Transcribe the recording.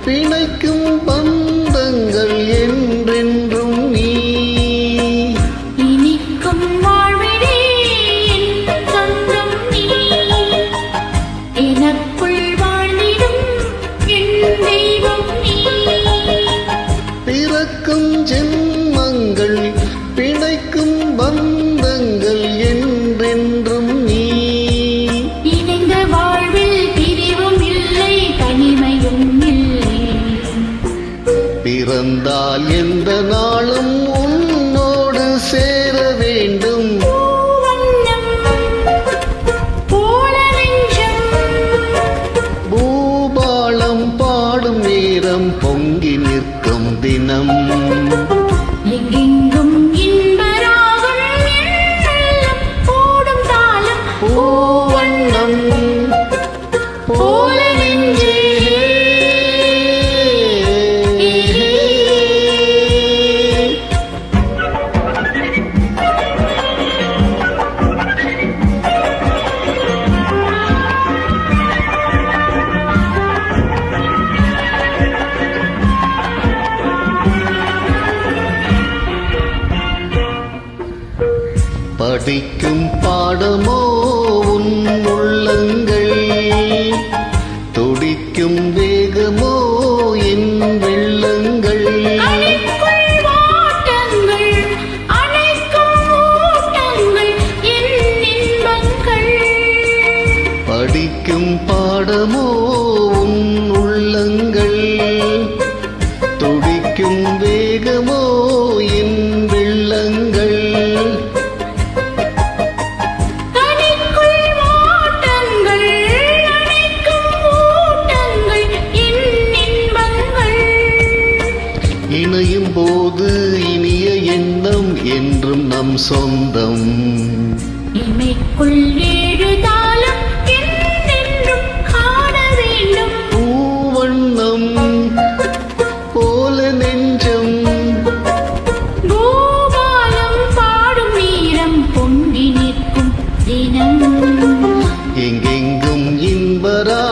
பிணைக்கும் பந்தங்கள் என்றென்றும் நீ. இனிக்கும் வாழ்விலே என் சொந்தம் நீ. எனக்குள் வாழ்ந்திடும் என் தெய்வம் நீ. பிறக்கும் ஜென்மங்கள் பிணைக்கும் பந்தங்கள் என்றென்றும் நீ. இணைந்த வாழ்வில் பிரிவும் இல்லை தனிமையும் இல்லை. பிறந்தால் எந்த நாளும் உன்னோடு சேர வேண்டும். பூவண்ணம் போல நெஞ்சம். பூபாலம் பாடும் நேரம் பொங்கி நிற்கும் தினம். எங்கெங்கும் இன்பராகம் எண்ணெல்லாம் போடும் தாளம். பூவண்ணம் போல நெஞ்சே. படிக்கும் பாடமோ உன் உள்ளங்கள், துடிக்கும் வேகமோ என் வெள்ளங்கள். அணைக்குள் வாட்டங்கள் அணைக்கும் ஓட்டங்கள் என் இன்பங்கள். படிக்கும் பாடமோ உன் உள்ளங்கள், துடிக்கும் வேகமோ என் வெள்ளங்கள். அணைக்குள் வாட்டங்கள் அணைக்கும் ஓட்டங்கள் என் இன்பங்கள். இணையும் போது இனிய எண்ணம் என்றும் நம் சொந்தம். இமைக்குள் ஏழு தாளம் என்றென்றும் காண வேண்டும். பூவண்ணம் போல நெஞ்சம். பூபாலம் பாடும் நேரம் பொங்கி நிற்கும் தினம். எங்கெங்கும் இன்பரா